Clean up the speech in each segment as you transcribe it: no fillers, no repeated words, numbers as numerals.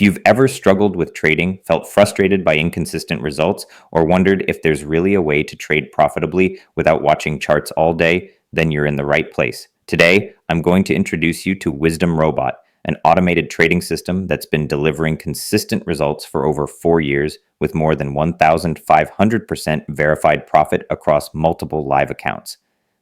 If you've ever struggled with trading, felt frustrated by inconsistent results, or wondered if there's really a way to trade profitably without watching charts all day, then you're in the right place. Today, I'm going to introduce you to Wisdom Robot, an automated trading system that's been delivering consistent results for over 4 years with more than 1,500% verified profit across multiple live accounts.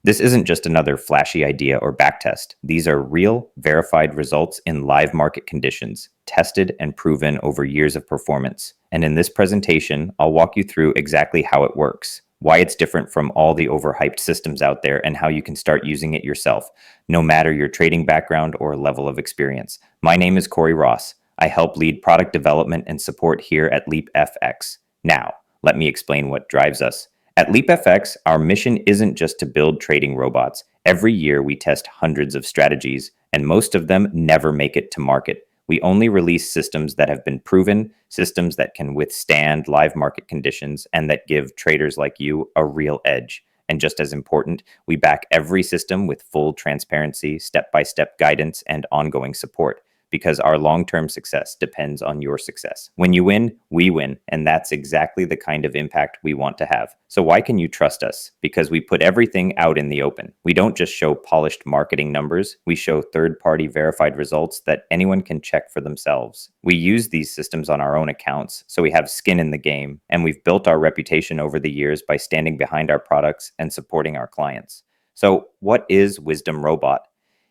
This isn't just another flashy idea or backtest. These are real, verified results in live market conditions, tested and proven over years of performance. And in this presentation, I'll walk you through exactly how it works, why it's different from all the overhyped systems out there, and how you can start using it yourself, no matter your trading background or level of experience. My name is Corey Ross. I help lead product development and support here at LeapFX. Now, let me explain what drives us. At LeapFX, our mission isn't just to build trading robots. Every year, we test hundreds of strategies, and most of them never make it to market. We only release systems that have been proven, systems that can withstand live market conditions, and that give traders like you a real edge. And just as important, we back every system with full transparency, step-by-step guidance, and ongoing support, because our long-term success depends on your success. When you win, we win, and that's exactly the kind of impact we want to have. So why can you trust us? Because we put everything out in the open. We don't just show polished marketing numbers, we show third-party verified results that anyone can check for themselves. We use these systems on our own accounts, so we have skin in the game, and we've built our reputation over the years by standing behind our products and supporting our clients. So what is Wisdom Robot?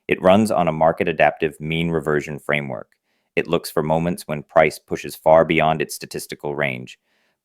It runs on a market-adaptive mean reversion framework. It looks for moments when price pushes far beyond its statistical range,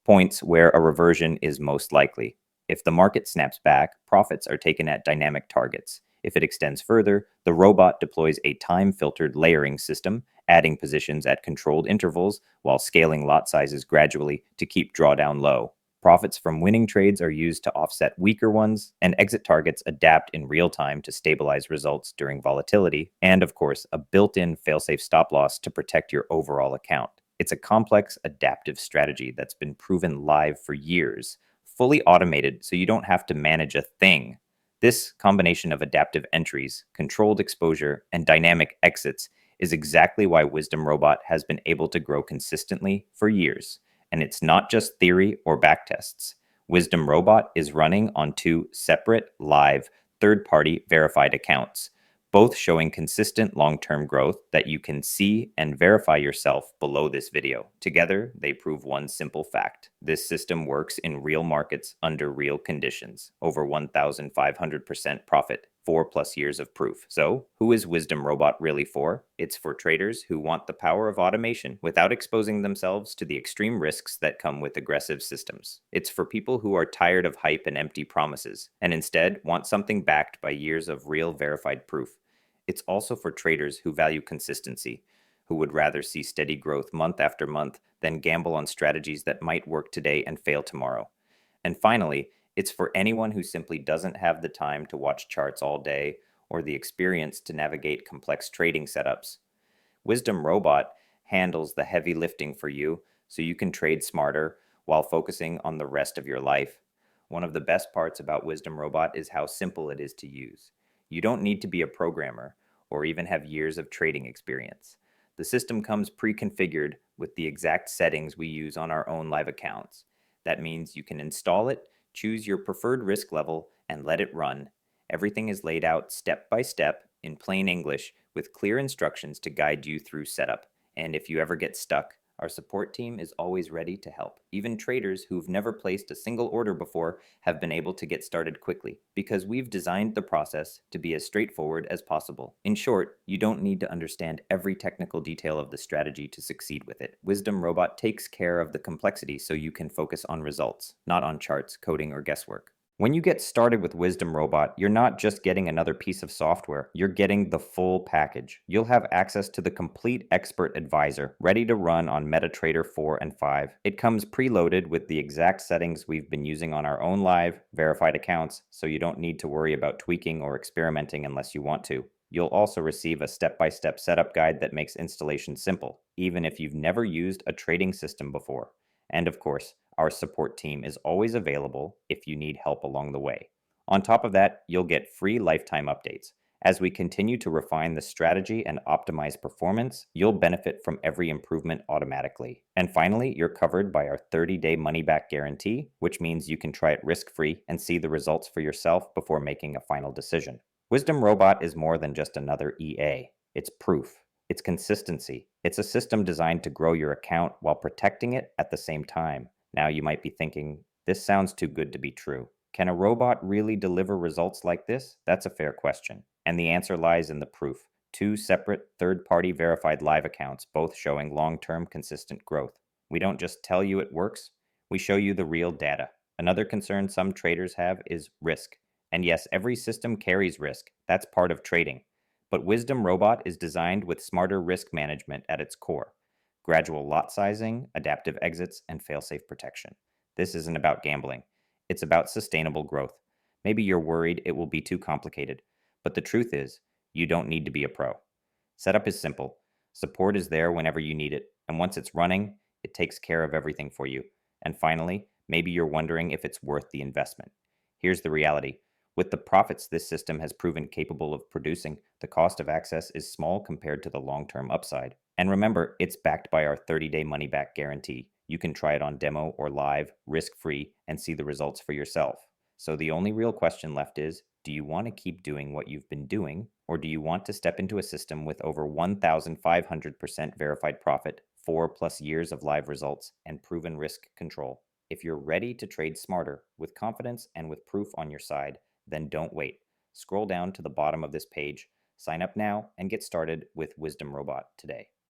points where a reversion is most likely. If the market snaps back, profits are taken at dynamic targets. If it extends further, the robot deploys a time-filtered layering system, adding positions at controlled intervals while scaling lot sizes gradually to keep drawdown low. Profits from winning trades are used to offset weaker ones, and exit targets adapt in real time to stabilize results during volatility, and of course, a built-in fail-safe stop loss to protect your overall account. It's a complex, adaptive strategy that's been proven live for years, fully automated so you don't have to manage a thing. This combination of adaptive entries, controlled exposure, and dynamic exits is exactly why Wisdom Robot has been able to grow consistently for years. And it's not just theory or backtests. Wisdom Robot is running on two separate, live, third-party verified accounts, both showing consistent long-term growth that you can see and verify yourself below this video. Together, they prove one simple fact. This system works in real markets under real conditions. Over 1,500% profit. 4+ years of proof. So, who is Wisdom Robot really for? It's for traders who want the power of automation without exposing themselves to the extreme risks that come with aggressive systems. It's for people who are tired of hype and empty promises, and instead want something backed by years of real verified proof. It's also for traders who value consistency, who would rather see steady growth month after month than gamble on strategies that might work today and fail tomorrow. And finally, it's for anyone who simply doesn't have the time to watch charts all day or the experience to navigate complex trading setups. Wisdom Robot handles the heavy lifting for you so you can trade smarter while focusing on the rest of your life. One of the best parts about Wisdom Robot is how simple it is to use. You don't need to be a programmer or even have years of trading experience. The system comes pre-configured with the exact settings we use on our own live accounts. That means you can install it, choose your preferred risk level, and let it run. Everything is laid out step by step in plain English with clear instructions to guide you through setup. And if you ever get stuck, our support team is always ready to help. Even traders who've never placed a single order before have been able to get started quickly because we've designed the process to be as straightforward as possible. In short, you don't need to understand every technical detail of the strategy to succeed with it. Wisdom Robot takes care of the complexity so you can focus on results, not on charts, coding, or guesswork. When you get started with Wisdom Robot, you're not just getting another piece of software, you're getting the full package. You'll have access to the complete expert advisor, ready to run on MetaTrader 4 and 5. It comes preloaded with the exact settings we've been using on our own live, verified accounts, so you don't need to worry about tweaking or experimenting unless you want to. You'll also receive a step-by-step setup guide that makes installation simple, even if you've never used a trading system before. And of course, our support team is always available if you need help along the way. On top of that, you'll get free lifetime updates, As we continue to refine the strategy and optimize performance, you'll benefit from every improvement automatically. And finally, you're covered by our 30-day money-back guarantee, which means you can try it risk-free and see the results for yourself before making a final decision. Wisdom Robot is more than just another EA. It's proof. It's consistency. It's a system designed to grow your account while protecting it at the same time. Now you might be thinking, this sounds too good to be true. Can a robot really deliver results like this? That's a fair question. And the answer lies in the proof. Two separate third-party verified live accounts, both showing long-term consistent growth. We don't just tell you it works, we show you the real data. Another concern some traders have is risk. And yes, every system carries risk. That's part of trading. But Wisdom Robot is designed with smarter risk management at its core. Gradual lot sizing, adaptive exits, and fail-safe protection. This isn't about gambling. It's about sustainable growth. Maybe you're worried it will be too complicated, but the truth is, you don't need to be a pro. Setup is simple. Support is there whenever you need it, and once it's running, it takes care of everything for you. And finally, maybe you're wondering if it's worth the investment. Here's the reality. With the profits this system has proven capable of producing, the cost of access is small compared to the long-term upside. And remember, it's backed by our 30-day money-back guarantee. You can try it on demo or live, risk-free, and see the results for yourself. So the only real question left is, do you want to keep doing what you've been doing, or do you want to step into a system with over 1,500% verified profit, 4+ years of live results, and proven risk control? If you're ready to trade smarter, with confidence and with proof on your side, then don't wait. Scroll down to the bottom of this page, sign up now, and get started with Wisdom Robot today.